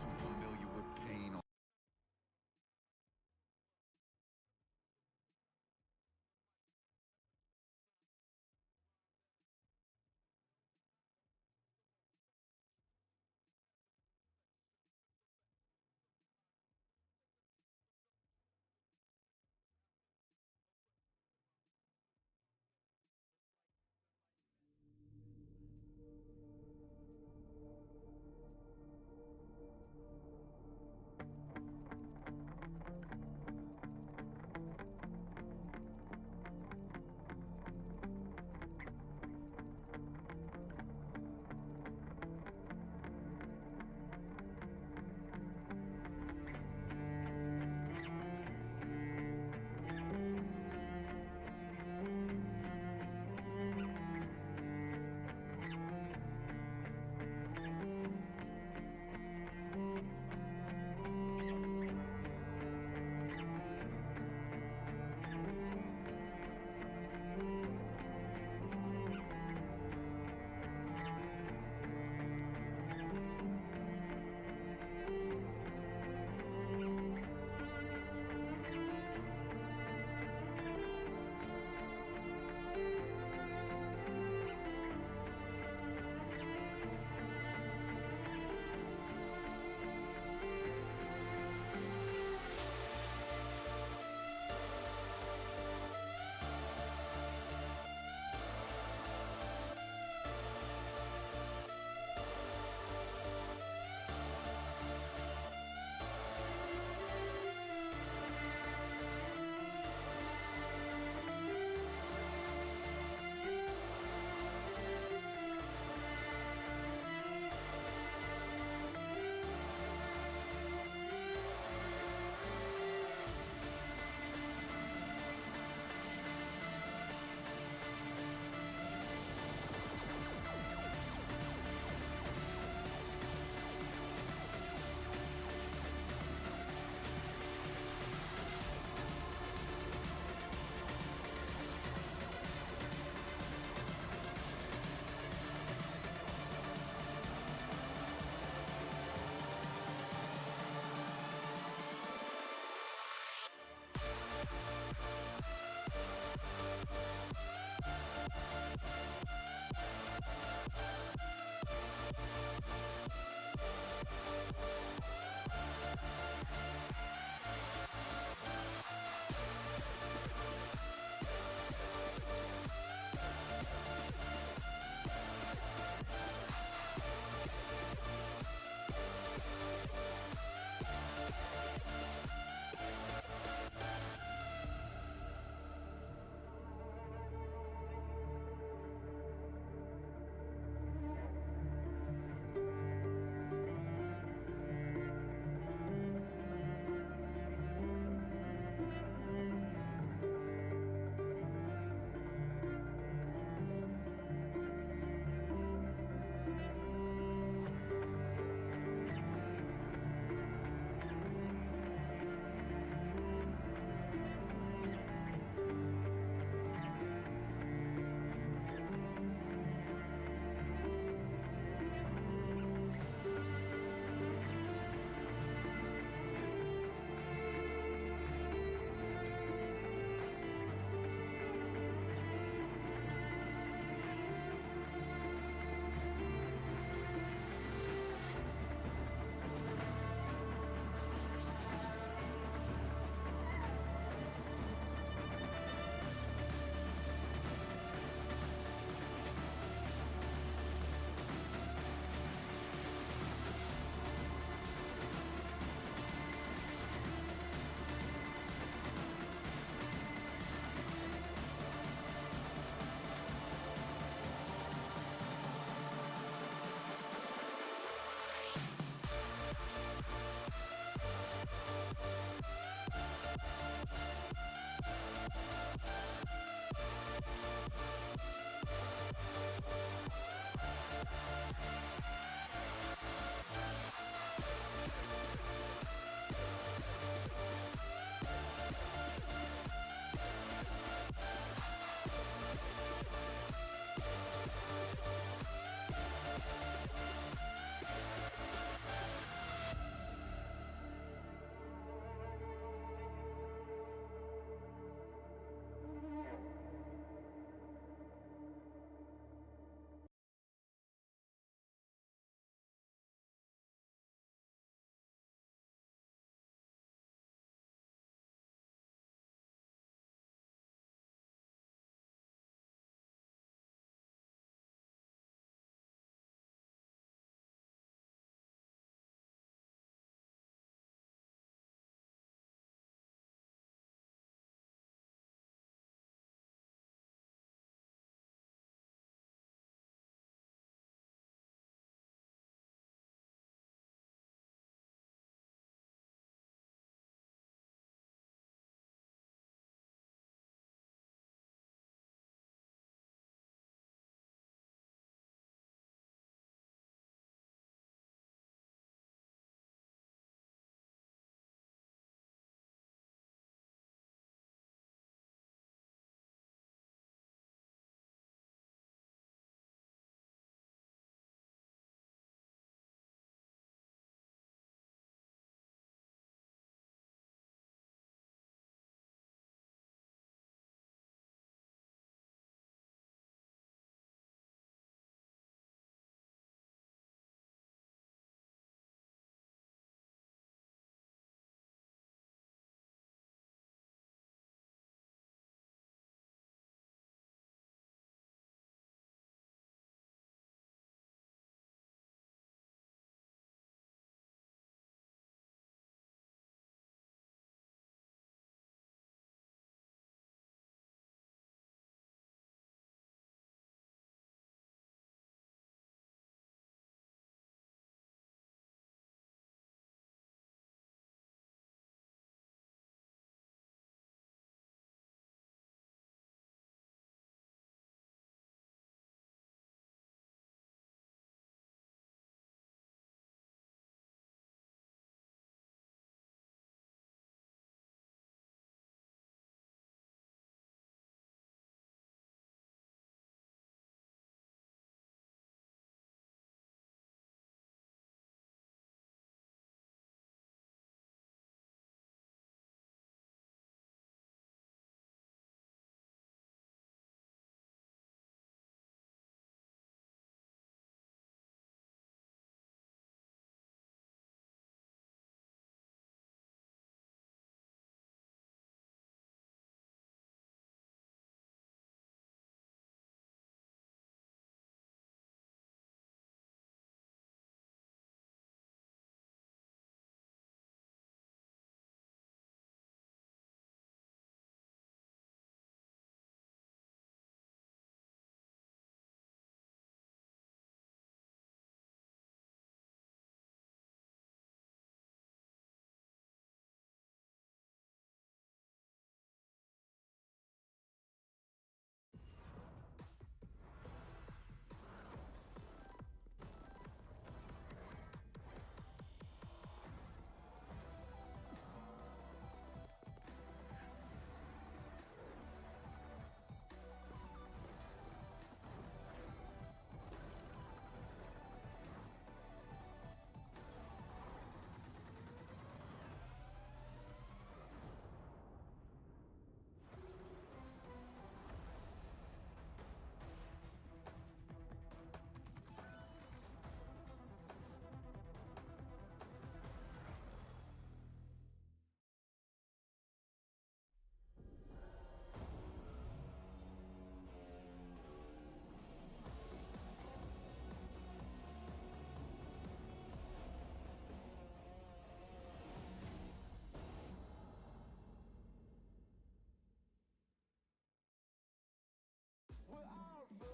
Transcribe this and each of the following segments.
too familiar with pain.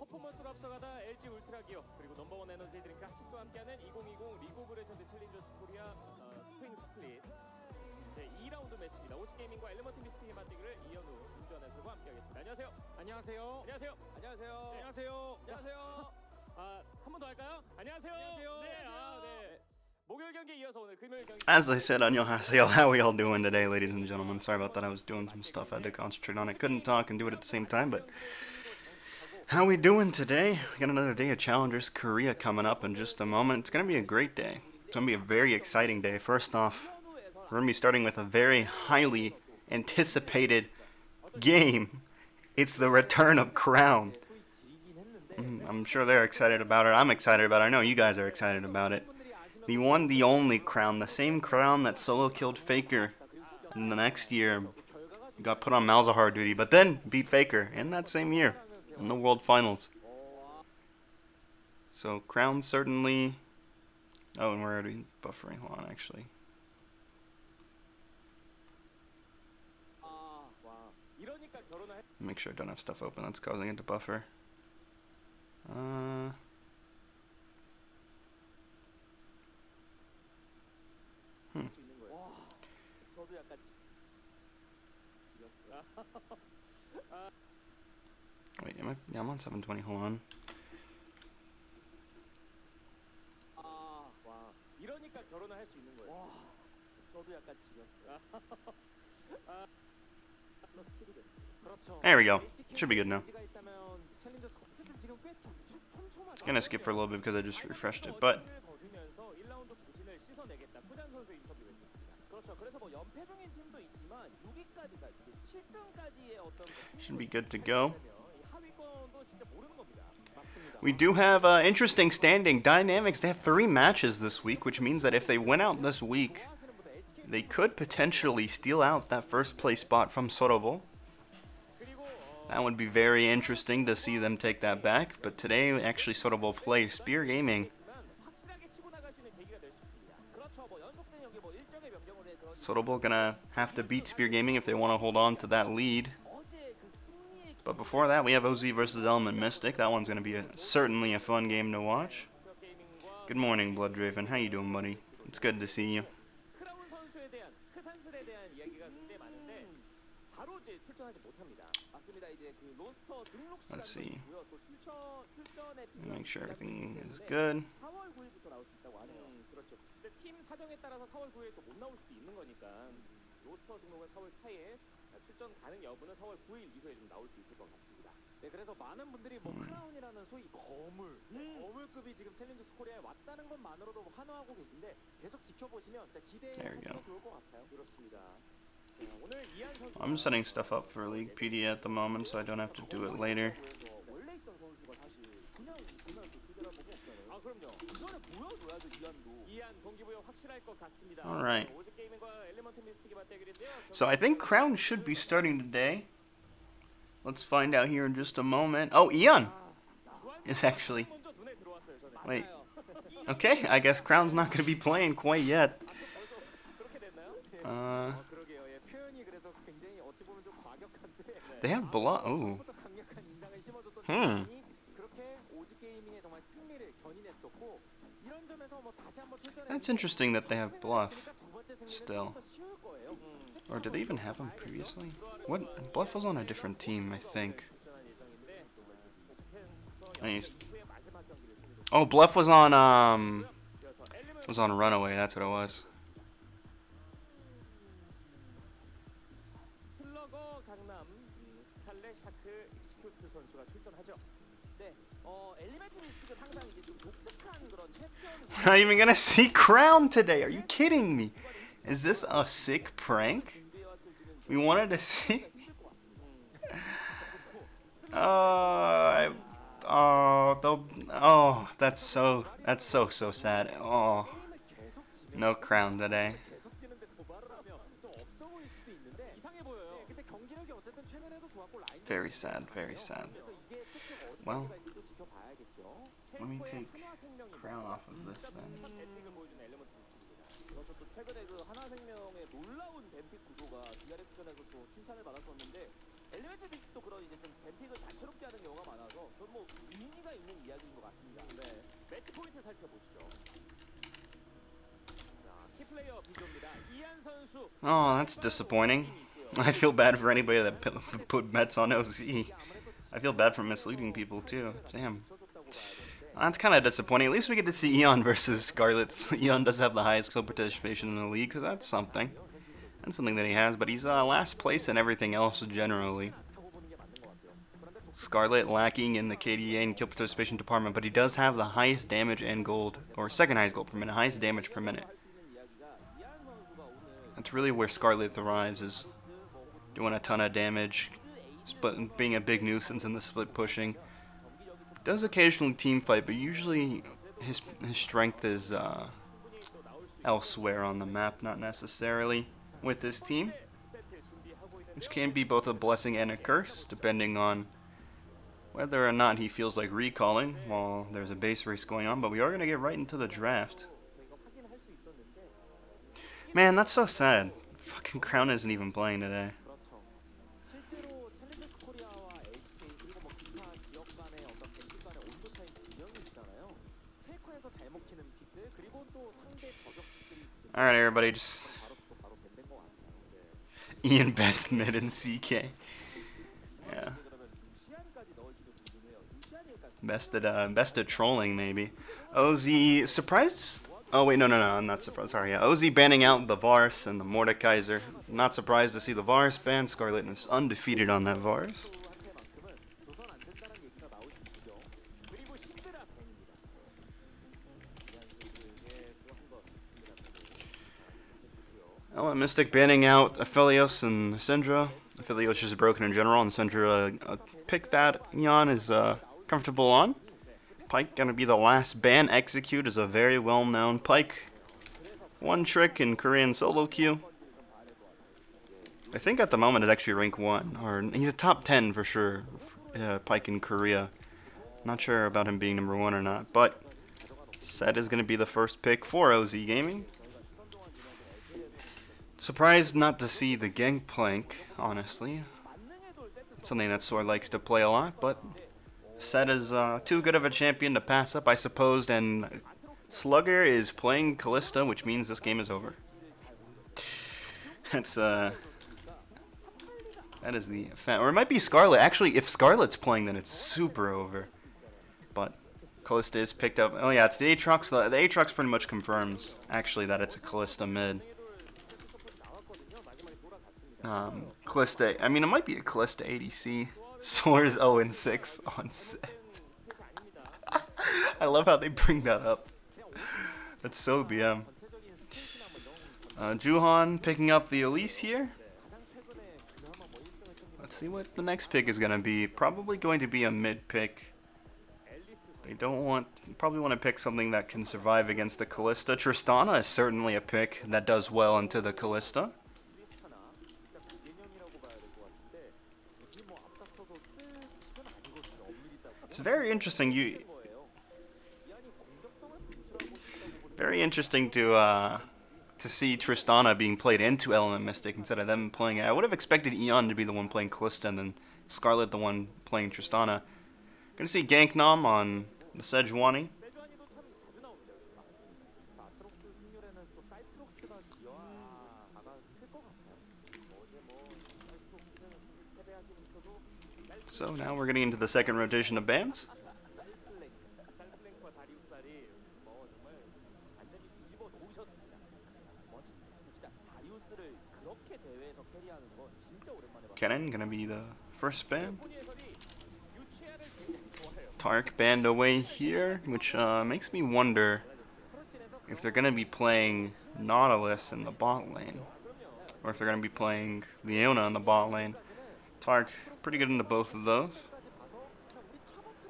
퍼포먼스로 앞서가다 LG 울트라 기어 그리고 넘버원 에너지 드링크 학식소와 함께하는 2020 리그 오브 레전드 챌린저스 코리아 스프링 스플릿 제 2라운드 매치입니다. 오지게이밍과 엘리먼트 미스틱의 맞대결을 이현우, 김주환 해설과 함께하겠습니다. 안녕하세요. 안녕하세요. 안녕하세요. 안녕하세요. 안녕하세요. 안녕하세요. 한 번 더 할까요? 안녕하세요. 안녕하세요. 네, 네. 목요일 경기에 이어서 오늘 금요일 경기. As they said, 안녕하세요. How are we all doing today, ladies and gentlemen? Sorry about that. I was doing some stuff. I had to concentrate on it. Couldn't talk and do it at the same time, but how we doing today? We got another day of Challengers Korea coming up in just a moment. It's going to be a great day. It's going to be a very exciting day. First off, we're going to be starting with a very highly anticipated game. It's the return of Crown. I'm sure they're excited about it. I'm excited about it. I know you guys are excited about it. The one, the only Crown, the same Crown that solo killed Faker in the next year, got put on Malzahar duty, but then beat Faker in that same year in the World Finals. So Crown certainly... Oh, and we're already buffering. Hold on, actually. Make sure I don't have stuff open that's causing it to buffer. Wait, yeah, I'm on 720, hold on. There we go. Should be good now. It's gonna skip for a little bit because I just refreshed it, but should be good to go. We do have interesting standing dynamics. They have 3 matches this week, which means that if they win out this week, they could potentially steal out that first place spot from Sorobo. That would be very interesting to see them take that back. But today, actually, Sorobo play Spear Gaming. Sorobo gonna have to beat Spear Gaming if they want to hold on to that lead. But before that, we have OZ versus ELM and Mystic. That one's gonna be certainly a fun game to watch. Good morning, Blooddraven. How you doing, buddy? It's good to see you. Let's see. Make sure everything is good. 네, 그래서 많은 분들이 뭐 크라운이라는 소위 거물급이 지금 챌린저스 코리아에 왔다는 것만으로도 환호하고 계신데 계속 지켜보시면 기대하시면 좋을 것 같아요. 그렇습니다. I'm setting stuff up for League PD at the moment, so I don't have to do it later. Alright. So I think Crown should be starting today. Let's find out here in just a moment. Oh, Eon is actually... Wait. Okay, I guess Crown's not going to be playing quite yet. They have blood. Oh. That's interesting that they have Bluff still. Or did they even have him previously? What? Bluff was on a different team, I think. Oh, Bluff was on Runaway. That's what it was. We're not even gonna see Crown today. Are you kidding me? Is this a sick prank? We wanted to see. That's so sad. Oh, no Crown today. Very sad, very sad. Well, let me take Crown off of this then. 최근에 그 하나생명의 놀라운 뱀픽 구도가 DRX전에서 또 칭찬을 받았었는데 엘리멘트 디스도 그런 이제 좀 뱀픽을 다채롭게 하는 경우가 많아서 전 뭐 의미가 있는 이야기인 것 같습니다. 네, 매치 포인트 살펴보시죠. 자, 키플레이어 비교입니다. 이안 선수. Oh, that's disappointing. I feel bad for anybody that put bets on OZ. I feel bad for misleading people too. Damn. That's kind of disappointing. At least we get to see Eon versus Scarlet. Eon does have the highest club participation in the league, so that's something. That's something that he has, but he's last place in everything else generally. Scarlet lacking in the KDA and kill participation department, but he does have the highest damage and gold, or second highest gold per minute, highest damage per minute. That's really where Scarlet thrives, is doing a ton of damage, being a big nuisance in the split pushing. Does occasionally team fight, but usually his strength is elsewhere on the map, not necessarily with this team, which can be both a blessing and a curse, depending on whether or not he feels like recalling while there's a base race going on. But we are going to get right into the draft. Man, that's so sad. Fucking Crown isn't even playing today. Alright, everybody, just Ian best mid and CK. Yeah. Best at trolling, maybe. OZ surprised. Oh wait, no, I'm not surprised. Sorry, yeah. OZ banning out the Vars and the Mordekaiser. Not surprised to see the Vars ban. Scarlet is undefeated on that Vars. ELM Mystic banning out Aphelios and Syndra. Aphelios is broken in general, and Syndra a pick that Eon is comfortable on. Pyke gonna be the last ban. Execute is a very well-known Pyke. One trick in Korean solo queue. I think at the moment is actually rank 1, or he's a top 10 for sure. Pyke in Korea. Not sure about him being number 1 or not, but Set is gonna be the first pick for OZ Gaming. Surprised not to see the Gangplank, honestly. It's something that Sword likes to play a lot, but Set is too good of a champion to pass up, I suppose, and Slugger is playing Callista, which means this game is over. That's, that is the fact. Or it might be Scarlet. Actually, if Scarlet's playing, then it's super over. But Callista is picked up. Oh yeah, it's the Aatrox. The Aatrox pretty much confirms, actually, that it's a Callista mid. Callista, I mean, it might be a Callista ADC. Soar's 0-6 on Set. I love how they bring that up. That's so BM. Juhan picking up the Elise here. Let's see what the next pick is going to be. Probably going to be a mid pick. They probably want to pick something that can survive against the Callista. Tristana is certainly a pick that does well into the Callista. It's very interesting. Very interesting to see Tristana being played into ELM Mystic instead of them playing it. I would have expected Eon to be the one playing Callista and then Scarlet the one playing Tristana. Gonna see Ganknom on the Sejuani. So now we're getting into the second rotation of bans. Kennen gonna be the first ban. Tark banned away here, which makes me wonder if they're gonna be playing Nautilus in the bot lane, or if they're gonna be playing Leona in the bot lane. Tark pretty good into both of those.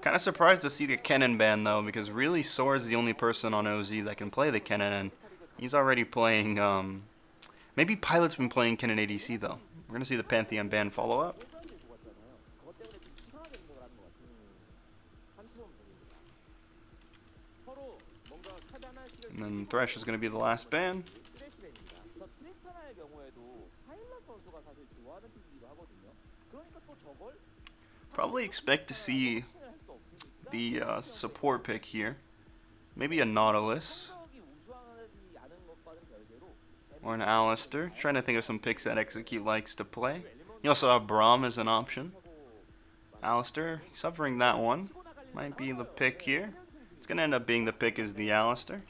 Kind of surprised to see the Kennen ban though, because really Soar is the only person on OZ that can play the Kennen, and he's already playing. Maybe Pilot's been playing Kennen ADC though. We're gonna see the Pantheon ban follow up. And then Thresh is gonna be the last ban. Probably expect to see the support pick here. Maybe a Nautilus 성적이 우수하지 않은 것과는 별개로 or an Alistair. Trying to think of some picks that Execute likes to play. You also have Braum as an option. Alistair, suffering that one. Might be the pick here. It's going to end up being the pick is the Alistair.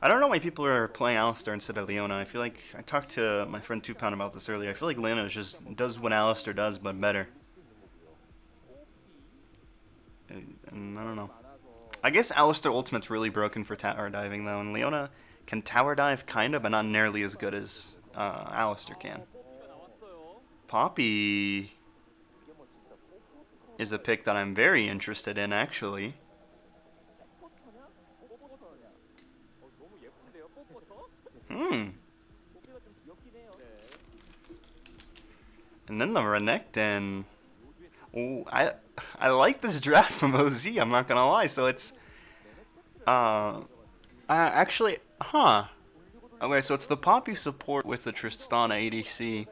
I don't know why people are playing Alistair instead of Leona. I feel like, I talked to my friend 2Pound about this earlier. I feel like Leona just does what Alistair does, but better. And I don't know. I guess Alistair Ultimate's really broken for tower diving though, and Leona can tower dive kind of, but not nearly as good as Alistair can. Poppy is a pick that I'm very interested in, actually. And then the Renekton. Oh, I like this draft from OZ, I'm not gonna lie. So it's actually, okay, so it's the Poppy support with the Tristana ADC,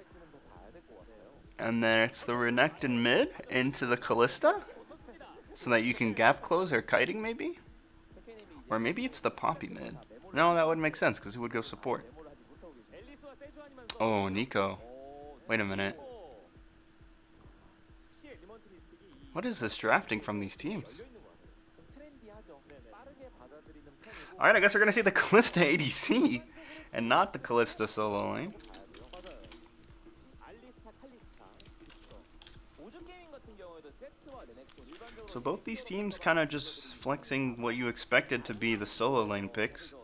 and then it's the Renekton mid into the Callista, so that you can gap close or kiting maybe, or maybe it's the Poppy mid. No, that would make sense because who would go support? Oh, Nico. Wait a minute. What is this drafting from these teams? Alright, I guess we're going to see the Callista ADC and not the Callista solo lane. So both these teams kind of just flexing what you expected to be the solo lane picks.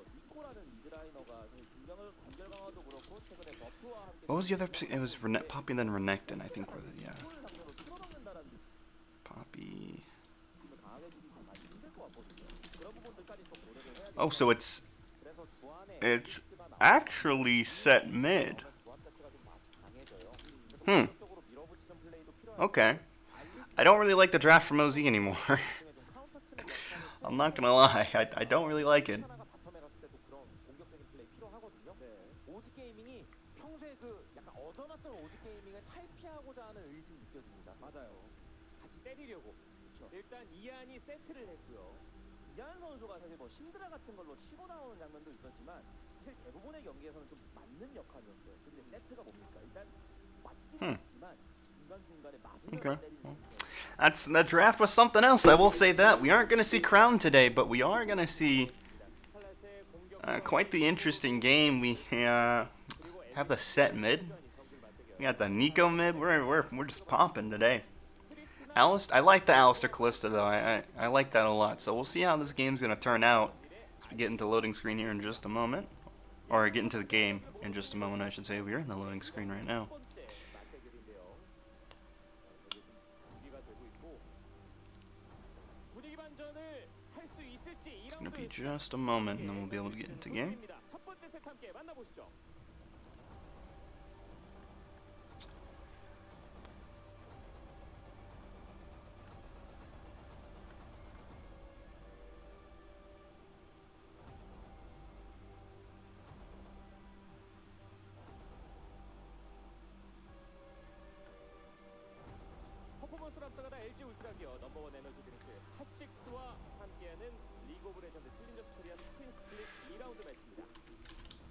What was the other? It was Poppy and then Renekton, I think. Were the, yeah. Poppy. Oh, so it's actually set mid. Okay. I don't really like the draft from OZ anymore. I'm not gonna lie, I don't really like it. 이한 선수가 사실 뭐 신드라 같은 걸로 치고 나오는 장면도 있었지만 사실 대부분의 경기에서는 좀 맞는 역할이었어요. 근데 세트가 뭡니까? 일단 맞긴 맞지만 중간중간에 맞으면 때리는. That draft was something else. I will say that. We aren't going to see Crown today, but we are going to see quite the interesting game. We have the set mid. We got the Nico mid. We're just popping today. I like the Alistair Callista though. I like that a lot. So we'll see how this game's gonna turn out as we get into loading screen here in just a moment, or get into the game in just a moment. I should say we're in the loading screen right now. It's gonna be just a moment, and then we'll be able to get into game. 퍼포먼스를 앞서가다 LG 울트라기어 넘버원 에너지 드링크 핫식스와 함께하는 리그 오브 레전드 챌린저스 코리아 스프링 스플릿 2라운드 매치입니다.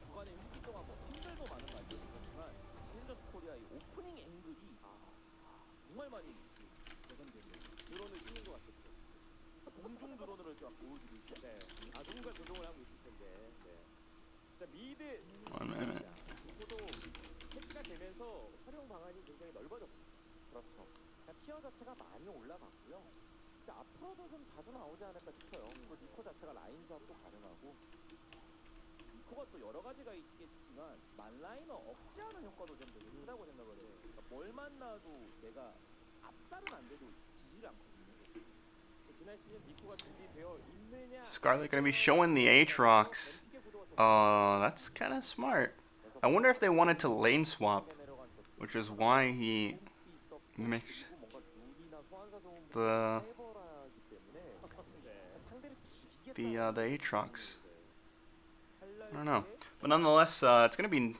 주간에 휴기 동안 뭐 팀들도 많은 말씀이 있었지만 챌린저스 코리아의 오프닝 앵글이 정말 많이 개선됐네요. 드론을 찍는 것 같았어요. 공중 드론으로 쫙 보여주고 있죠. 네. 누군가 조종을 하고 있을 텐데. 네. 자, 미드. One minute. 포도 패치가 되면서 활용 방안이 굉장히 넓어졌습니다. 그렇죠. 티어 자체가 많이 올라갔고요. 앞으로도 좀 자주 나오지 않을까 싶어요. 또 니코 자체가 라인 수합도 가능하고 니코가 또 여러 가지가 있겠지만 만라인을 억제하는 효과도 좀 되게 크다고 생각을 해요. 그러니까 뭘 만나도 내가 압살은 안 돼도 지지를 않거든요. 지난 시즌 니코가 준비되어 있느냐? Scarlet gonna be showing the Aatrox. That's kind of smart. I wonder if they wanted to lane swap, which is why he makes the Aatrox. I don't know, but nonetheless, it's gonna be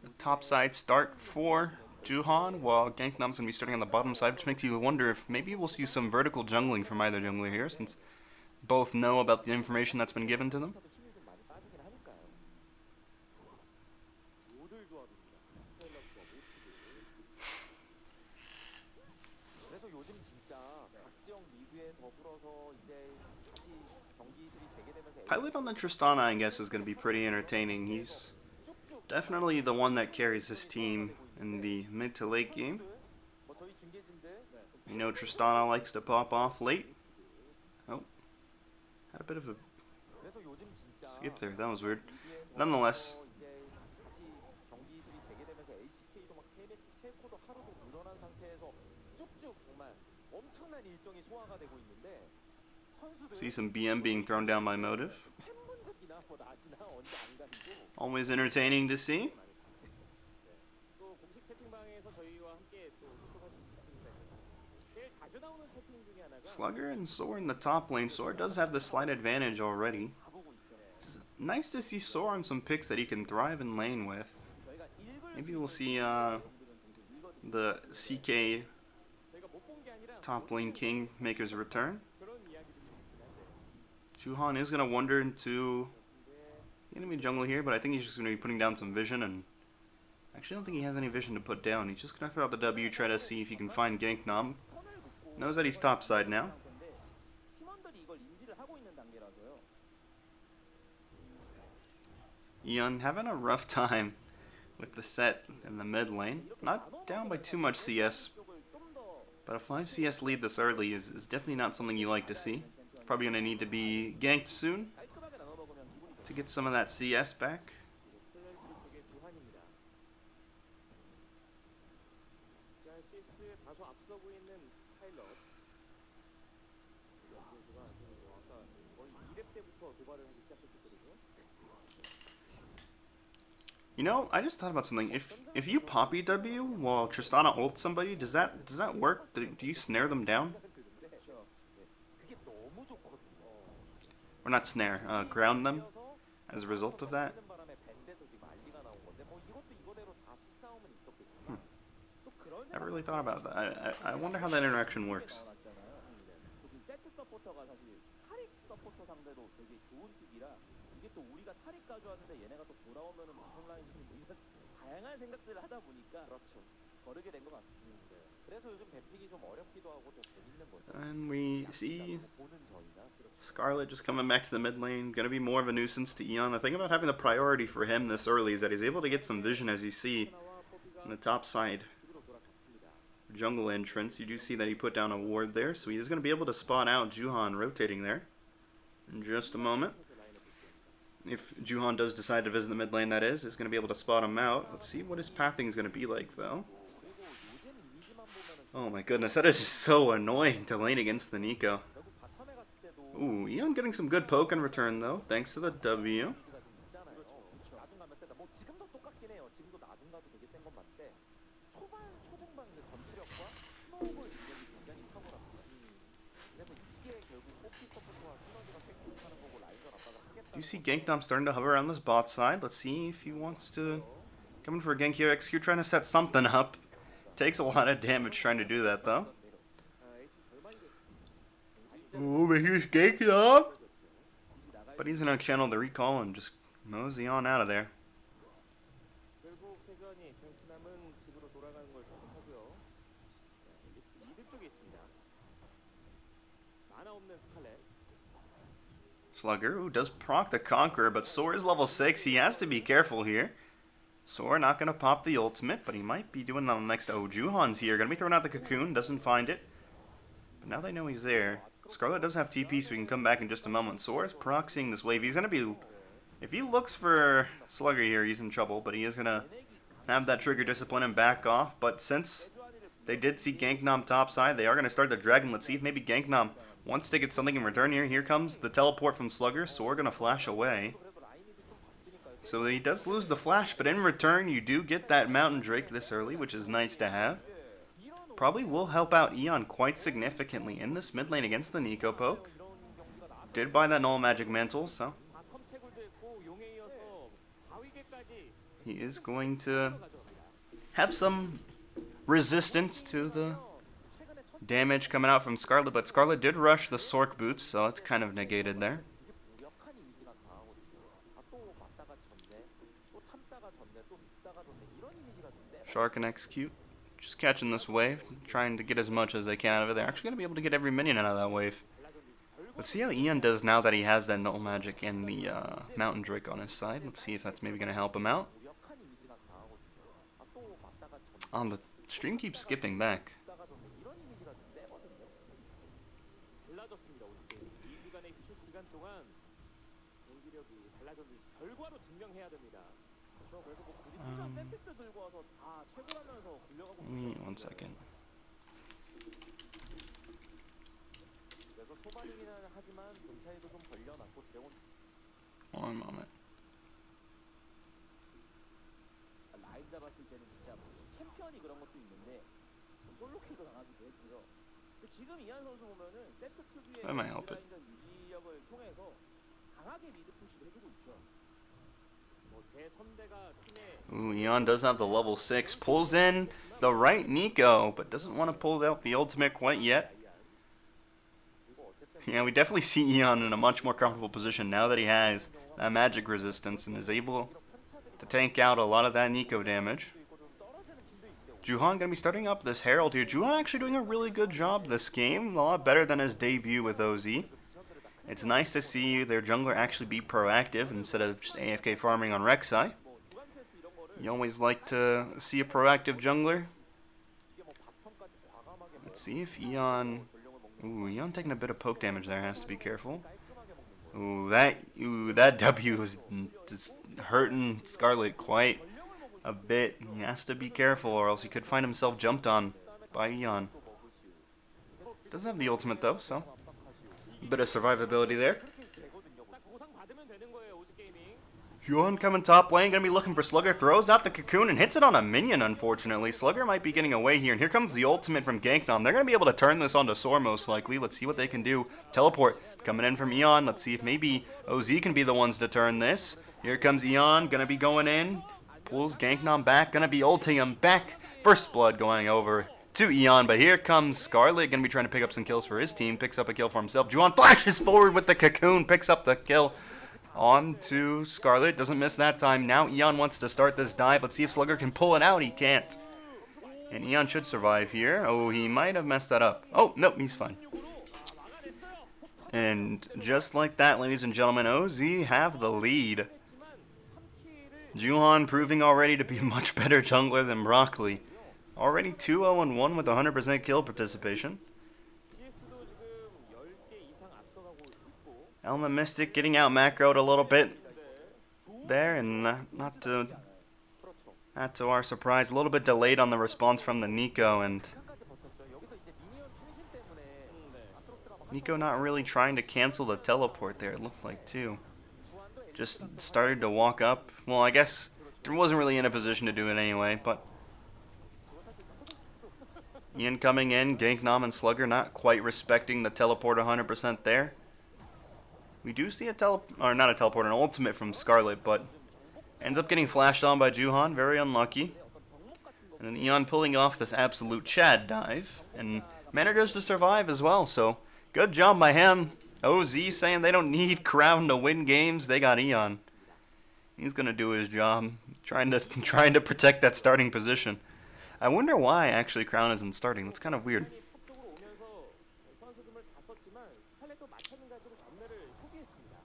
a top side start for Juhan, while Gangnam's going to be starting on the bottom side, which makes you wonder if maybe we'll see some vertical jungling from either jungler here, since both know about the information that's been given to them. 힘이 좀 많이 빠지긴 하니까요. 모듈 조합입니다. 스타일러스와 모티브. 그래서 요즘 진짜 각 지역 리그에 더불어서 이제 다시 경기들이 재개되면서 Pilot on the Tristana, I guess, is going to be pretty entertaining. He's definitely the one that carries his team in the mid to late game. 뭐 저희 중계진들 You know Tristana likes to pop off late. Oh, had a bit of a 그래서 요즘 진짜 skip there. That was weird. Nonetheless, 이제 다시 경기들이 재개되면서 LCK도 막 3매치 체코도 하루도 늘어난 상태에서 쭉쭉 정말 엄청난 일정이 소화가 되고 있는데 선수들 see some BM being thrown down by Motive. 팬분들이나 뭐 낮이나 언제 안 가리고 Always entertaining to see. 또 공식 채팅방에서 저희와 함께 또 소통할 수 있습니다. 제일 자주 나오는 채팅 중에 하나가 Slugger and Soar in the top lane. Soar does have the slight advantage already. It's nice to see Soar on some picks that he can thrive in lane with. 저희가 읽을 Maybe we'll see the CK 저희가 못 본 게 아니라 top lane king make his return. 그런 이야기들이 있긴 한데 Juhan is going to wander into the enemy jungle here, but I think he's just going to be putting down some vision, and actually I don't think he has any vision to put down. He's just going to throw out the W, try to see if he can find Gangnam. Knows that he's top side now. 팀원들이 이걸 인지를 하고 있는 단계라서요. Eon having a rough time with the set in the mid lane. Not down by too much CS, but a 5 CS lead this early is definitely not something you like to see. Probably going to need to be ganked soon 깔끔하게 나눠 먹으면 기분이 to get some of that CS back. 플레이스루 쪽의 주한입니다. 자, CS에 다소 앞서고 있는 파일럿. 이 선수가 아까 거의 2렙 때부터 도발을 하기 시작했었거든요. You know, I just thought about something. If you poppy W while Tristana ults somebody, does that work? Do you snare them down? 그게 너무 좋거든요. Or not snare, ground them as a result of that? 하는 바람에 밴드에서 지금 난리가 나온 건데 뭐 이것도 이거대로 다 수싸움은 있었겠지만 또 그런 Never really thought about that. I wonder how that interaction works. 그 세트 서포터가 사실 타릭 서포터 상대로 되게 좋은 픽이라 이게 또 우리가 타릭 가져왔는데 얘네가 또 돌아오면은 무슨 라인 시키고 이런 다양한 생각들을 하다 보니까 그렇죠. 거르게 된 것 같습니다. 그래서 요즘 뱀픽이 좀 어렵기도 하고 또 재밌는 거죠. And we see 보는 저희나 Scarlet just coming back to the mid lane. Gonna be more of a nuisance to Eon. The thing about having the priority for him this early is that he's able to get some vision, as you see on the top side. Jungle entrance, you do see that he put down a ward there, so he is going to be able to spot out Juhan rotating there in just a moment. If Juhan does decide to visit the mid lane, that is, going to be able to spot him out. Let's see what his pathing is going to be like, though. Oh my goodness, that is just so annoying to lane against the Nico. Ooh, Eon getting some good poke in return, though, thanks to the W. 나중 가면 세다. 뭐 지금도 똑같긴 해요. 지금도 나중 가도 되게 센 건 맞는데 초반 초중반 그 전투력과 스노우볼 능력이 굉장히 탁월합니다. 그래서 이게 결국 뽑기 서포트와 시너지가 획득하는 거고 라인전 아빠가 하겠다. You see Gangnam starting to hover around this bot side. Let's see if he wants to come in for a gank here. XQ trying to set something up. Takes a lot of damage trying to do that, though. Oh, but he's ganking up. But he's going to channel the recall and just mosey on out of there. 결국 세전이 벤트남은 집으로 돌아가는 걸 선택하고요. 미드 쪽에 있습니다. 만화 없는 스칼렛. Slugger, who does proc the Conqueror, but Soar is level 6. He has to be careful here. Soar not going to pop the ultimate, but he might be doing that on the next. Oh, Juhan's here. Going to be throwing out the cocoon. Doesn't find it. But now they know he's there. Scarlet does have TP, so we can come back in just a moment. Soar is proxying this wave. He's going to be... If he looks for Slugger here, he's in trouble, but he is going to have that trigger discipline and back off. But since they did see Gangnam topside, they are going to start the dragon. Let's see if maybe Gangnam wants to get something in return here. Here comes the teleport from Slugger. Soar going to flash away. So he does lose the flash, but in return, you do get that Mountain Drake this early, which is nice to have. Probably will help out Eon quite significantly in this mid lane against the Nico poke. Did buy that Null Magic Mantle, so he is going to have some resistance to the damage coming out from Scarlet, but Scarlet did rush the Sork boots, so it's kind of negated there. 무력한 이미지가 강하거든요. 또 맞다가 졌네, 또 참다가 졌네, 또 눕다가 졌네, 이런 이미지가 좀 세요. Shark and Execute just catching this wave, trying to get as much as they can out of it. They're actually going to be able to get every minion out of that wave. Let's see how Ian does now that he has that Null Magic and the Mountain Drake on his side. Let's see if that's maybe going to help him out. 무력한 이미지가 강하거든요. 또 맞다가 졌네, On the stream keeps skipping back. 눕다가 졌네, 이런 이미지가 좀 세거든요. 달라졌습니다. 오늘 게임. 2주간의 휴식 기간 동안 경기력이 달라졌는지 결과로 증명해야 됩니다. 그렇죠. 그래서 뭐 굳이 필요한 세트들 들고 와서 다 최고라면서 굴려가고 One second. 그래서 초반이기는 하지만 돈 차이도 좀 벌려놨고 드래곤 One moment. 라이즈 잡았을 때는 진짜 뭐 챔피언이 그런 것도 있는데 뭐 솔로킬도 당하기도 했고요. 근데 지금 이한 선수 보면은 세트 특유의 Am I help it? 라인전 유지력을 통해서 강하게 미드 푸시를 해주고 있죠. 뭐 대선대가 팀의 Ooh, Ian does have the level 6. Pulls in the right Nico, but doesn't want to pull out the ultimate quite yet. 그리고 어쨌든 Yeah, we definitely see Ian in a much more comfortable position now that he has that magic resistance and is able to tank out a lot of that Nico damage. 있고 좀 떨어지는 팀도 있고 Juhan gonna be starting up this Herald here. Juhan actually doing a really good job this game, a lot better than his debut with OZ. It's nice to see their jungler actually be proactive instead of just AFK farming on Rek'Sai. 뭐 주간 퀘스트 이런 거를 You always like to see a proactive jungler. 이게 뭐 바텀까지 과감하게 Let's see if Eon... Ooh, Eon taking a bit of poke damage there, has to be careful. 깔끔하게 먹는 거예요. Ooh, that W is just hurting Scarlet quite a bit. He has to be careful or else he could find himself jumped on by Eon. Doesn't have the ultimate though, so a bit of survivability there. 딱 보상 받으면 되는 거예요. 오즈 게이밍. Yuan coming top lane, gonna be looking for Slugger, throws out the cocoon and hits it on a minion, unfortunately. Slugger might be getting away here, and here comes the ultimate from Ganknom. They're gonna be able to turn this onto Sor most likely. Let's see what they can do. Teleport coming in from Eon. Let's see if maybe OZ can be the ones to turn this. Here comes Eon, gonna be going in. Pulls Ganknom back, gonna be ulting him back. First blood going over to Eon, but here comes Scarlet, gonna be trying to pick up some kills for his team. Picks up a kill for himself. Juan flashes forward with the cocoon, picks up the kill. On to Scarlet, doesn't miss that time. Now Eon wants to start this dive. Let's see if Slugger can pull it out. He can't. And Eon should survive here. Oh, he might have messed that up. Oh, nope, he's fine. And just like that, ladies and gentlemen, OZ have the lead. Juhan proving already to be a much better jungler than Broccoli. Already 2-0-1 with 100% kill participation. CS도 지금 10개 이상 앞서가고 있고 Elma Mystic getting out macroed a little bit there, and not to our surprise, a little bit delayed on the response from the Nico, and 끝까지 버텼죠. 여기서 이제 미니언 충신 때문에 아트로스가 막 Nico not really trying to cancel the teleport there, it looked like too. Just started to walk up. Well, I guess he wasn't really in a position to do it anyway, but Ian coming in, Ganknom and Slugger not quite respecting the teleport 100% there. We do see a not a teleport, an ultimate from Scarlet, but ends up getting flashed on by Juhan, very unlucky. And then Eon pulling off this absolute Chad dive, and manages to survive as well, so good job by him. OZ saying they don't need Crown to win games, they got Eon. He's gonna do his job, trying to protect that starting position. I wonder why actually Crown isn't starting. That's kind of weird. 폭격으로 오면서 선수들을 다 썼지만 스칼렛도 마찬가지로 전멸을 소비했습니다.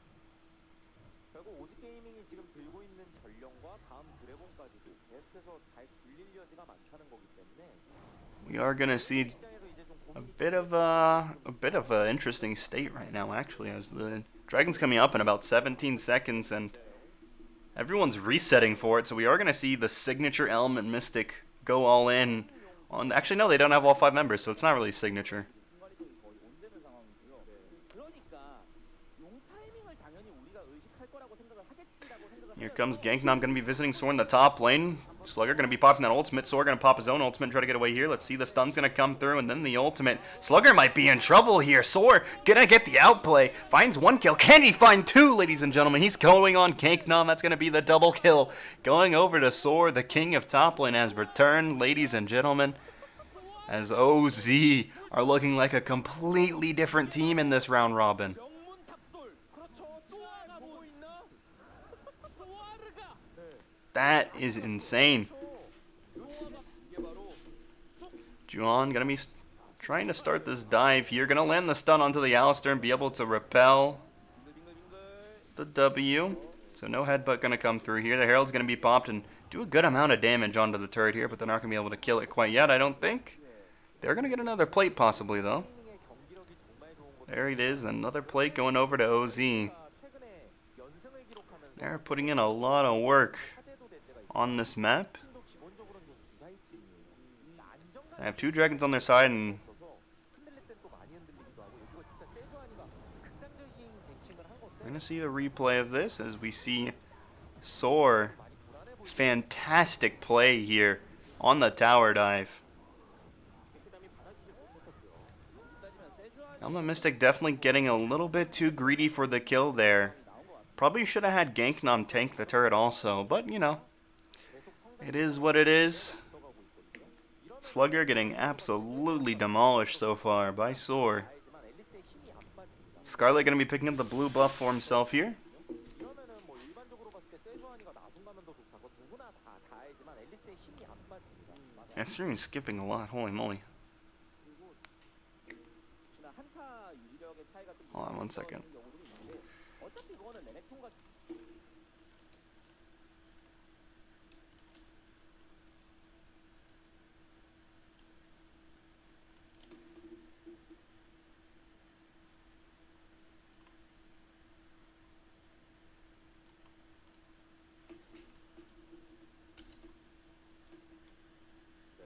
결국 오지 게이밍이 지금 들고 있는 전령과 다음 드래곤까지도 계속해서 잘 굴릴 여지가 많다는 거기 때문에 We are gonna see 시장에서 이제 좀 a 고민이 bit of a interesting state right now actually, as the Dragon's coming up in about 17 seconds and everyone's resetting for it, so we are gonna see the signature element Mystic go all in on. Actually, no, they don't have all 5 members, so it's not really signature. 순간이동이 거의 못 되는 상황이고요. 그러니까 용 타이밍을 당연히 우리가 의식할 거라고 생각을 하겠지라고 생각을 Here comes Ganknom, gonna be visiting Sor in the top lane. Slugger gonna be popping that ultimate. Sor gonna pop his own ultimate and try to get away here. Let's see, the stun's gonna come through, and then the ultimate. Slugger might be in trouble here. Sor gonna get the outplay. Finds 1 kill. Can he find 2, ladies and gentlemen? He's going on Ganknom. That's gonna be the double kill. Going over to Sor. The king of top lane has returned, ladies and gentlemen. as OZ are looking like a completely different team in this round robin. 명문 탑솔. 그렇죠. 소아가 보고 있나? 소아르가. That is insane. 소아가 이게 바로 Juhan gonna be trying to start this dive here. Gonna land the stun onto the Alistair and be able to repel the W. So no headbutt gonna come through here. The Herald's gonna be popped and do a good amount of damage onto the turret here, but they're not gonna be able to kill it quite yet, I don't think. They're gonna get another plate possibly though. There it is, another plate going over to OZ. 최근에 연승을 기록하면서 They're putting in a lot of work 화제도 될 때가 on this map. 있고 기본적으로는 좀 주사위 팀이에요. 안정감 They have 2 dragons on their side, and 있어서 흔들릴 땐 또 많이 흔들리기도 하고 이거 진짜 세조아니가 극단적인 뱅킹을 한 건데 we're gonna see the replay of this as we see Soar. Fantastic play here on the tower dive. Elma Mystic definitely getting a little bit too greedy for the kill there. Probably should have had Ganknom tank the turret also, but you know, it is what it is. Slugger getting absolutely demolished so far by Soar. Scarlet gonna be picking up the blue buff for himself here. 이러면은 뭐 일반적으로 봤을 때 세조아니가 나중가면 더 좋다고 누구나 다 알지만 앨리스의 힘이 안 빠집니다. Extreme skipping a lot, holy moly. 그냥 한타 유지력의 차이가 좀 Hold on one second. 있는 경우도 있는데 어차피 그거는 레넥톤과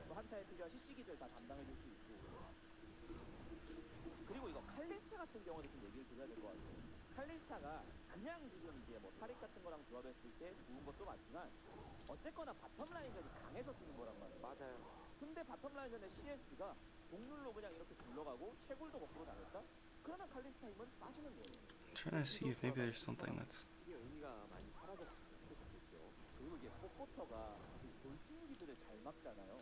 또 한타에 필요한 CC기들 다 담당해 줄 수 있고 그리고 이거 칼리스타 같은 경우도 좀 얘기를 드려야 될 것 같아요. 칼리스타가 그냥 지금 이제 뭐 타릭 같은 거랑 조합했을 때 좋은 것도 많지만 어쨌거나 바텀 라인전이 강해서 쓰는 거란 말이에요. 맞아요. 근데 바텀 라인전에 CS가 동률로 그냥 이렇게 굴러가고 채굴도 거꾸로 당했다? 그러면 칼리스타 힘은 빠지는 거예요. Trying to see if maybe there's something that's 이게 의미가 많이 사라졌죠. 그리고 이게 포포터가 지금 돌진기들을 잘 막잖아요.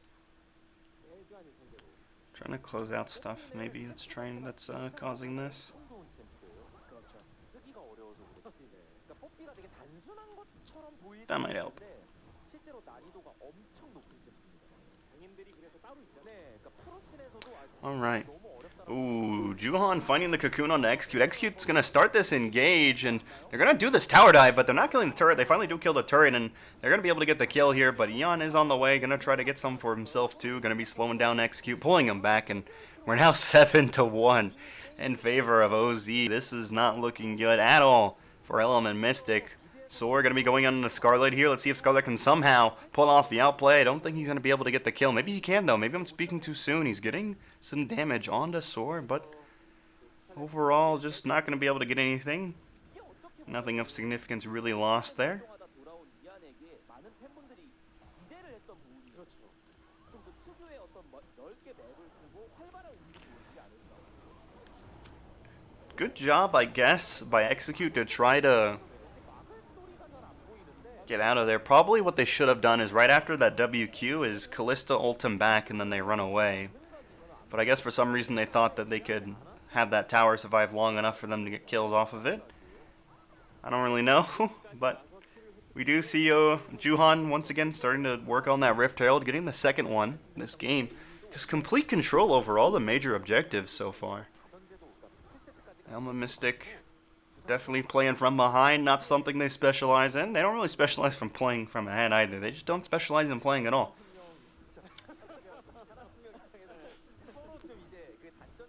세주안이 상대로 trying to close out stuff. Maybe that's causing this. 좋은 챔프예요. 그렇죠. 쓰기가 어려워서 그렇지. 그러니까 뽀삐가 되게 단순한 것처럼 보일 That might help. 텐데 실제로 난이도가 엄청 높은 챔프입니다. 장인들이 그래서 따로 있잖아요. 네, 그러니까 프로씬에서도 All right. 너무 어렵다. Ooh, Juhan finding the cocoon on Execute. Execute's gonna start this engage, and they're gonna do this tower dive, but they're not killing the turret. They finally do kill the turret, and they're gonna be able to get the kill here, but Eon is on the way, gonna try to get some for himself too, gonna be slowing down Execute, pulling him back, and we're now 7-1 in favor of OZ. This is not looking good at all for ELM and Mystic. So we're going to be going on to Scarlet here. Let's see if Scarlet can somehow pull off the outplay. I don't think he's going to be able to get the kill. Maybe he can, though. Maybe I'm speaking too soon. He's getting some damage onto Soar, but overall, just not going to be able to get anything. Nothing of significance really lost there. 돌아온 이안에게 많은 팬분들이 기대를 했던 부분이 그렇죠. 좀그 특유의 어떤 넓게 맵을 쓰고 활발한 움직임이 보이지 않을까. Good job, I guess, by Execute to try to get out of there. Probably what they should have done is right after that WQ is Callista ult him back and then they run away. But I guess for some reason they thought that they could have that tower survive long enough for them to get kills off of it. I don't really know, but we do see Juhan once again starting to work on that Rift Herald, getting the second one this game. Just complete control over all the major objectives so far. Elma Mystic definitely playing from behind, not something they specialize in. They don't really specialize from playing from ahead either. They just don't specialize in playing at all.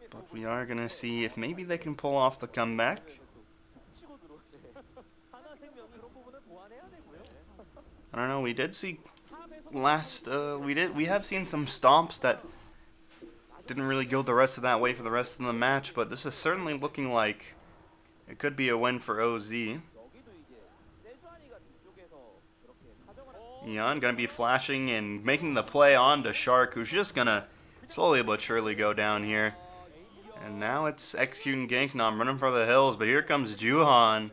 But we are going to see if maybe they can pull off the comeback. I don't know, we did see we have seen some stomps that didn't really go the rest of that way for the rest of the match, but this is certainly looking like it could be a win for OZ. Eon gonna be flashing and making the play on to Shark, who's just gonna slowly but surely go down here. And now it's Execute and Ganknom running for the hills, but here comes Juhan.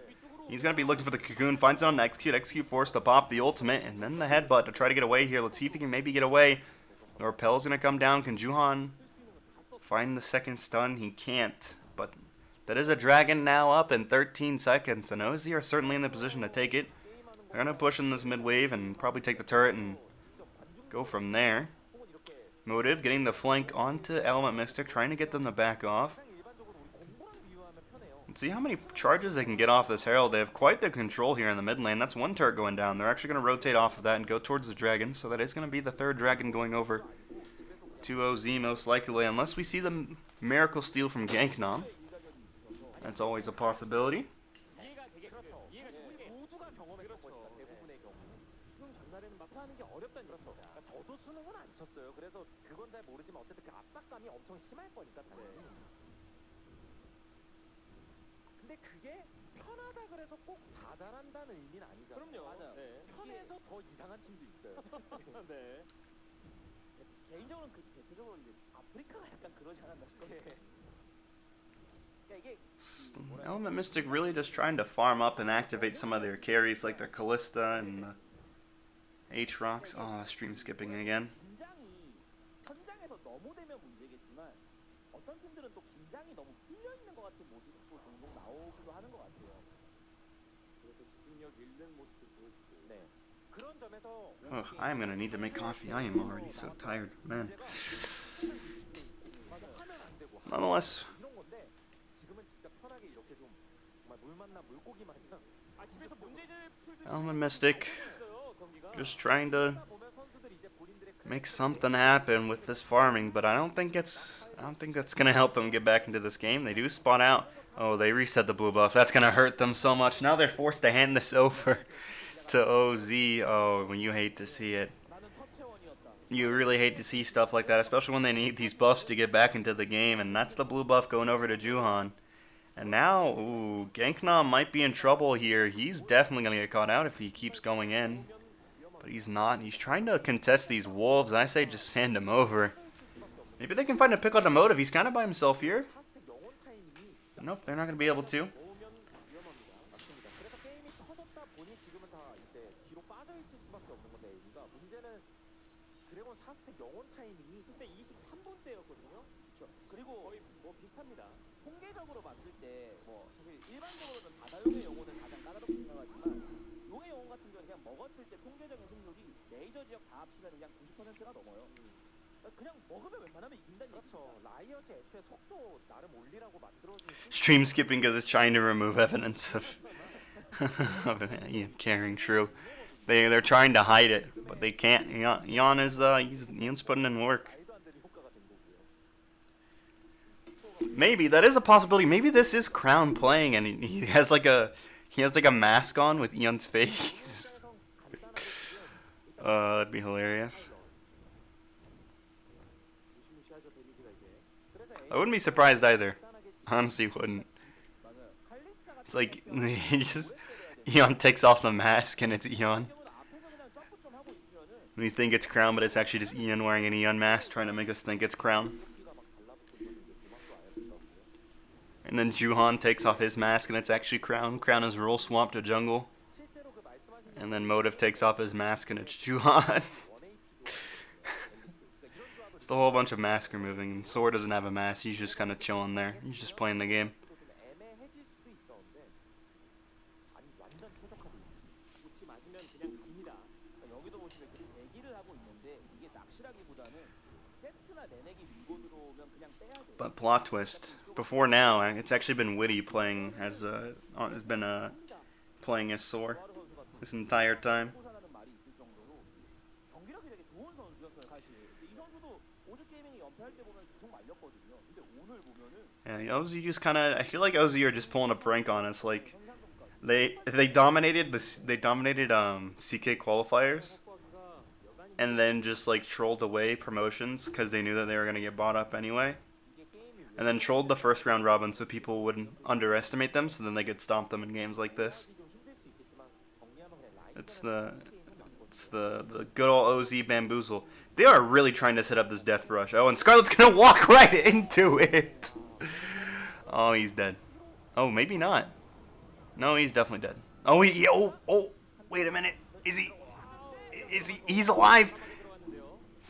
He's gonna be looking for the cocoon, finds it on Execute. Execute forced to pop the ultimate, and then the headbutt to try to get away here. Let's see if he can maybe get away. Norpel's gonna come down. Can Juhan find the second stun? He can't. But that is a dragon now up in 13 seconds. And OZ are certainly in the position to take it. They're gonna push in this mid wave and probably take the turret and go from there. Motive getting the flank onto Element Mystic, trying to get them to back off. Let's see how many charges they can get off this Herald. They have quite the control here in the mid lane. That's one turret going down. They're actually going to rotate off of that and go towards the dragon. So that is going to be the third dragon going over to OZ most likely. Unless we see the miracle steal from Ganknom. That's always a possibility. 저도 수능은 안 쳤어요. 그래서 그건 잘 모르지만 어쨌든 그 압박감이 엄청 심할 거니까 당연히. 근데 그게 편하다 그래서 꼭 다 잘한다는 의미는 아니잖아요. 그럼요. 맞아요. 네. 편해서 더 이상한 팀도 있어요. 네. 개인적으로는 그 대표적으로 이제 아프리카가 약간 그러지 않았나 싶어요. 그러니까 이게 Element Mystic really just trying to farm up and activate some of their carries like their Callista and the H-Rocks. Oh, stream skipping again. 긴장이 현장에서 너무 되면 문제겠지만 어떤 팀들은 또 긴장이 너무 풀려 있는 것 같은 모습도 종종 나오기도 하는 것 같아요. 그래서 집중력 잃는 모습도 보여주고. 네. 그런 점에서 Ugh, I am gonna need to make coffee. I am already so tired, man. Nonetheless, 이런 건데 지금은 진짜 편하게 이렇게 좀 정말 물 만나 물고기 마냥 집에서 문제를 풀듯이 Element Mystic 있어요, 경기가. just trying to 보면 선수들이 이제 본인들의 make something happen with this farming, but I don't think that's gonna help them get back into this game. They do spawn out. Oh, they reset the blue buff. That's gonna hurt them so much. Now they're forced to hand this over to OZ. Oh, when you hate to see it. 나는 터치원이었다. You really hate to see stuff like that, especially when they need these buffs to get back into the game, and that's the blue buff going over to Juhan. And now, ooh, Ganknom might be in trouble here. He's definitely going to get caught out if he keeps going in. But he's not. He's trying to contest these wolves. I say just hand him over. Maybe they can find a pick on the motive. He's kind of by himself here. 파스트 영혼 타이밍이 Nope, they're not going to be able to. 오면 위험합니다. 맞습니다. 그래서 게임이 터졌다 보니 지금은 다 이제 뒤로 빠져 있을 수밖에 없는 건데 그러니까 문제는 드래곤 4스택 영혼 타이밍이 그때 23분대였거든요. 그렇죠. 그리고 거의 뭐 비슷합니다. 통계적으로 봤을 때 뭐 사실 일반적으로는 바다용의 영혼을 가장 까다롭게 생각하지만 용의 영혼 같은 경우는 그냥 먹었을 때 통계적인 승률이 레이저 지역 다 합치면 그냥 90%가 넘어요. 그냥 먹으면 웬만하면 이긴다는 그렇죠. 라이엇이 애초에 속도 나름 올리라고 만들어준 Stream skipping because it's trying to remove evidence of, of Ian carrying true. They're trying to hide it, but they can't. Ian is Ian's putting in work. 말도 안 되는 효과가 된 거고요. Maybe that is a possibility. Maybe this is Crown playing, and he has like a mask on with Ian's face. That'd be hilarious. 무시무시하죠 데미지가 이제. 그래서 I wouldn't be surprised either. Honestly, wouldn't. 맞아요. 칼리스타가 It's like he just Ian takes off the mask and it's Ian. 앞에서 그냥 점프 좀 하고 있으면은 We think it's Crown, but it's actually just Ian wearing an Ian mask, trying to make us think it's Crown. 기가 막 달라붙고 있는데 도망도 아예 못 나오고요. And then Juhan takes off his mask and it's actually Crown. Crown is roll swamp to jungle. 실제로 그 말씀하신 And then Motive takes off his mask and it's Juhan. It's a whole bunch of mask removing. And Sword doesn't have a mask. He's just kind of chilling there. He's just playing the game. 애매해질 수도 있었는데 아니 완전 최적화돼 있어요. 붙이 맞으면 그냥 갑니다. 그러니까 여기도 보시면 그 대기를 하고 있는데 이게 낚시라기보다는 세트나 내내기 밀고 들어오면 그냥 빼야 돼요. But plot twist. Before now, it's actually been Witty playing as has been playing as Sore 조아르 선수가 this entire time. 고사라는 말이 있을 정도로 경기력이 되게 좋은 선수였어요 사실. 근데 이 선수도 오즈 게이밍이 연패할 때 보면 계속 말렸거든요. 근데 오늘 보면은 Yeah, OZ just kind of. I feel like OZ are just pulling a prank on us. Like they dominated CK qualifiers, and then just like trolled away promotions because they knew that they were gonna get bought up anyway. 이게 게임이 And then trolled the first round robin so people wouldn't underestimate them, so then they could stomp them in games like this. 좀 힘들 수 있겠지만 정리하면 그냥 라이브 It's the good old OZ bamboozle. They are really trying to set up this death brush. Oh, and Scarlet's gonna walk right into it. Oh, he's dead. Oh, maybe not. No, he's definitely dead. Oh, wait a minute. Is he? He's alive.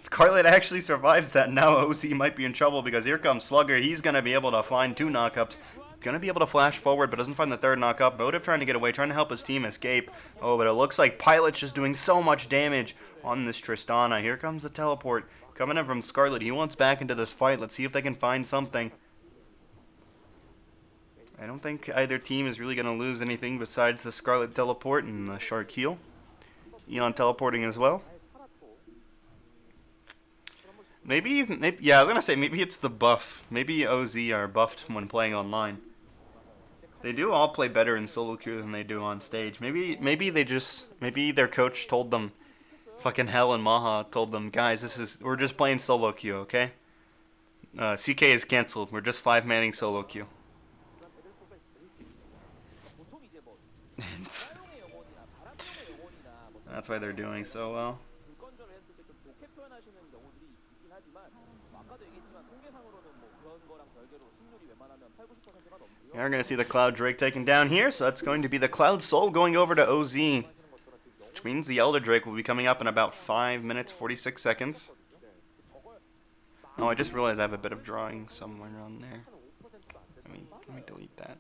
Scarlet actually survives that. Now OC might be in trouble because here comes Slugger. He's going to be able to find 2 knockups. Going to be able to flash forward, but doesn't find the 3rd knockup. Motive trying to get away, trying to help his team escape. Oh, but it looks like Pilot's just doing so much damage on this Tristana. Here comes the teleport coming in from Scarlet. He wants back into this fight. Let's see if they can find something. I don't think either team is really going to lose anything besides the Scarlet teleport and the Shark heal. Eon teleporting as well. Maybe yeah, I was going to say maybe it's the buff. Maybe OZ are buffed when playing online. They do all play better in solo queue than they do on stage. Maybe their coach told them, fucking Hell and Maha told them, guys, we're just playing solo queue, okay? CK is cancelled. We're just 5-manning solo queue. That's why they're doing so well. We are going to see the Cloud Drake taken down here, so that's going to be the Cloud Soul going over to OZ, which means the Elder Drake will be coming up in about 5 minutes, 46 seconds. Oh, I just realized I have a bit of drawing somewhere around there. Let me delete that.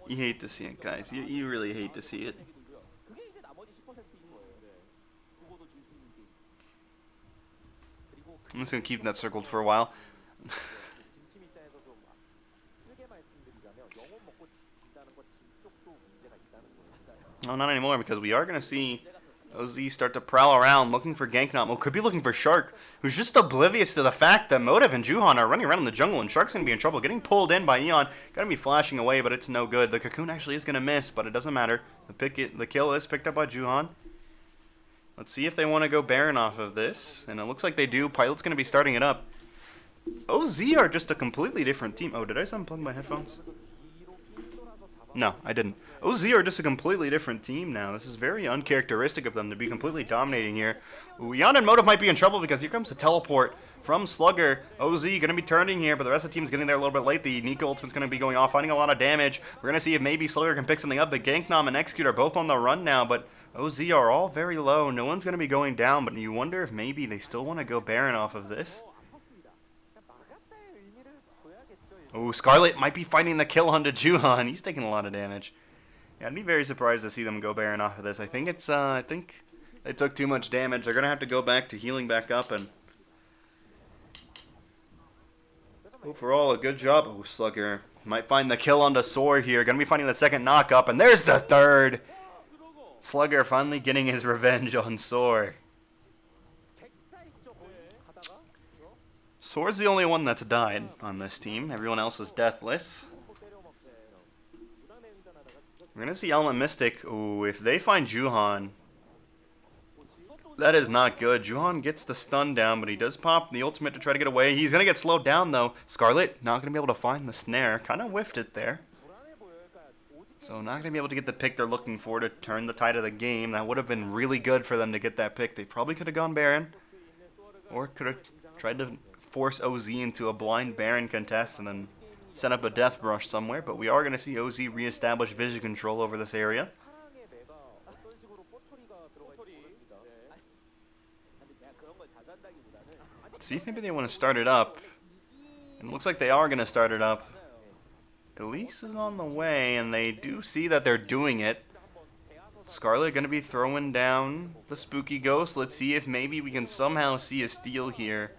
You hate to see it, guys. You really hate to see it. I'm just going to keep that circled for a while. No, not anymore, because we are going to see OZ start to prowl around looking for Gangnam. Well, could be looking for Shark, who's just oblivious to the fact that Motive and Juhan are running around in the jungle, and Shark's going to be in trouble. Getting pulled in by Eon. Going to be flashing away, but it's no good. The Cocoon actually is going to miss, but it doesn't matter. The kill is picked up by Juhan. Let's see if they want to go Baron off of this, and it looks like they do. Pilot's going to be starting it up. OZ are just a completely different team. Oh, did I unplug my headphones? No, I didn't. OZ are just a completely different team now. This is very uncharacteristic of them to be completely dominating here. Ooh, Yan and Motive might be in trouble because here comes the teleport from Slugger. OZ going to be turning here, but the rest of the team's getting there a little bit late. The Nico ultimate's going to be going off, finding a lot of damage. We're going to see if maybe Slugger can pick something up, but Ganknom and Execute are both on the run now, but OZ are all very low. No one's going to be going down, but you wonder if maybe they still want to go Baron off of this. Oh, Scarlet might be finding the kill onto Juhan. He's taking a lot of damage. Yeah, I'd be very surprised to see them go Baron off of this. I think they took too much damage. They're going to have to go back to healing back up and... Overall, a good job. Oh, Slugger might find the kill onto Soar here. Going to be finding the 2nd knock-up, and there's the 3rd! Slugger finally getting his revenge on Soar. Soar's the only one that's died on this team. Everyone else is deathless. We're going to see Element Mystic. Ooh, if they find Juhan, that is not good. Juhan gets the stun down, but he does pop the ultimate to try to get away. He's going to get slowed down, though. Scarlet not going to be able to find the snare. Kind of whiffed it there. So not going to be able to get the pick they're looking for to turn the tide of the game. That would have been really good for them to get that pick. They probably could have gone Baron. Or could have tried to force OZ into a blind Baron contest and then set up a death brush somewhere, but we are going to see OZ reestablish vision control over this area. Let's see if maybe they want to start it up. And it looks like they are going to start it up. Elise is on the way, and they do see that they're doing it. Scarlet going to be throwing down the Spooky Ghost. Let's see if maybe we can somehow see a steal here.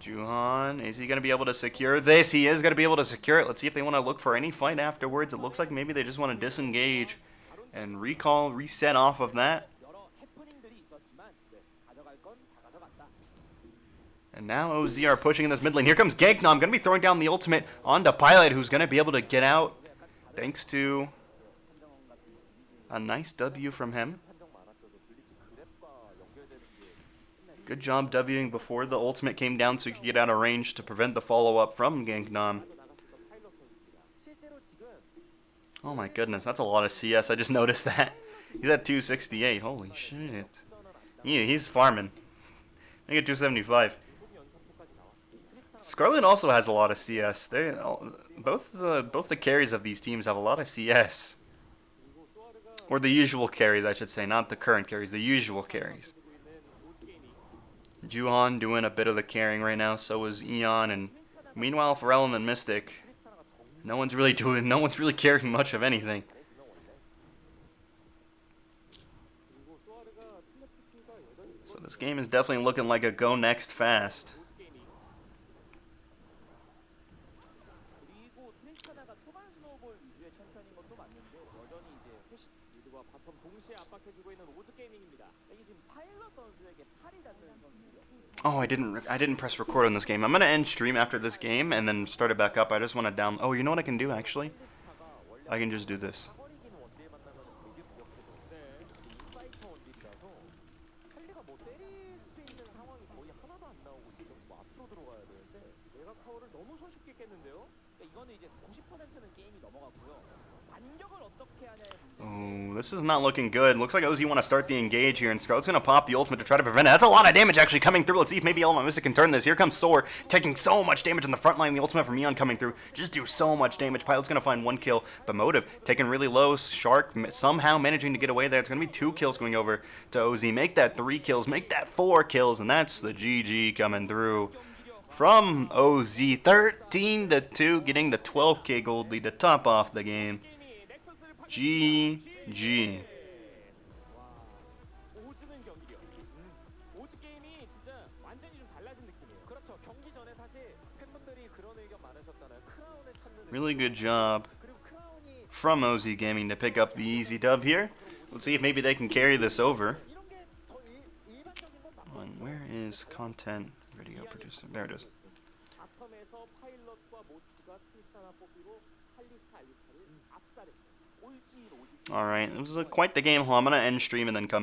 Juhan, is he going to be able to secure this? He is going to be able to secure it. Let's see if they want to look for any fight afterwards. It looks like maybe they just want to disengage and reset off of that. And now OZ are pushing in this mid lane. Here comes Ganknom, going to be throwing down the ultimate onto Pilot, who's going to be able to get out thanks to a nice W from him. Good job Wing before the ultimate came down so he could get out of range to prevent the follow-up from Ganknom. Oh my goodness, that's a lot of CS. I just noticed that. He's at 268. Holy shit. He's farming. I get 275. Scarlet also has a lot of CS. Both the carries of these teams have a lot of CS. 그리고 소아르가 Or the usual carries, I should say, not the current carries, the usual carries. 가지고 있는 오즈 게이밍. Juhan doing a bit of the carrying right now, so is Eon, and meanwhile for ELM and Mystic, no one's really carrying much of anything. 그리고 소아르가 플래피가 여전히 So this game is definitely looking like a go next fast. 오즈 게이밍. 그리고 트리스타나가 초반 스노우볼 위주의 챔피언인 것도 맞는데 여전히 이제 회시 미드와 바텀 동시에 압박해주고 있는 오즈 게이밍입니다. 이게 지금 파일럿 선수에게 팔이 닿는 선수예요. Oh, I didn't press record on this game. I'm gonna end stream after this game and then start it back up. I just want to down. Oh, you know what I can do actually? I can just do this. 사거리긴 원딜 만나면 되게 무력해도 네. 인파이터 원딜이라서 할리가 뭐 때릴 수 있는 상황이 거의 하나도 안 나오고 있죠. 뭐 앞으로 들어가야 되는데 내가 타워를 너무 손쉽게 깼는데요. 그러니까 이거는 이제 90%는 게임이 넘어갔고요. 반격을 어떻게 하냐의 문제. Oh, this is not looking good. Looks like OZ want to start the engage here, and Scarlet's gonna pop the ultimate to try to prevent it. That's a lot of damage actually coming through. Let's see if maybe Element Mystic can turn this. Here comes Soar, taking so much damage on the front line. The ultimate from Eon coming through. Just do so much damage. Pilot's gonna find one kill, but Motive taking really low. Shark somehow managing to get away there. It's gonna be 2 kills going over to OZ. Make that 3 kills, make that 4 kills, and that's the GG coming through. From OZ, 13-2, getting the 12k gold lead to top off the game. GG. 오즈는 경기력. 오즈 게임이 진짜 완전히 좀 달라진 느낌이에요. 그렇죠. 경기 전에 사실 팬분들이 그런 의견 많으셨잖아요. 크라운을 찾는 Really good job 그리고 크라운이 from OZ Gaming to pick up the easy dub here. Let's see if maybe they can carry this over. 이런 게더 일반적인 건 맞고 And where is content video producer? There it is. 바텀에서 파일럿과 모트가 트리스타나 뽑히고 칼리스타 알리스타를 압살했어요. 올지인 오지 Alright, it was quite the game. I'm gonna end stream and then come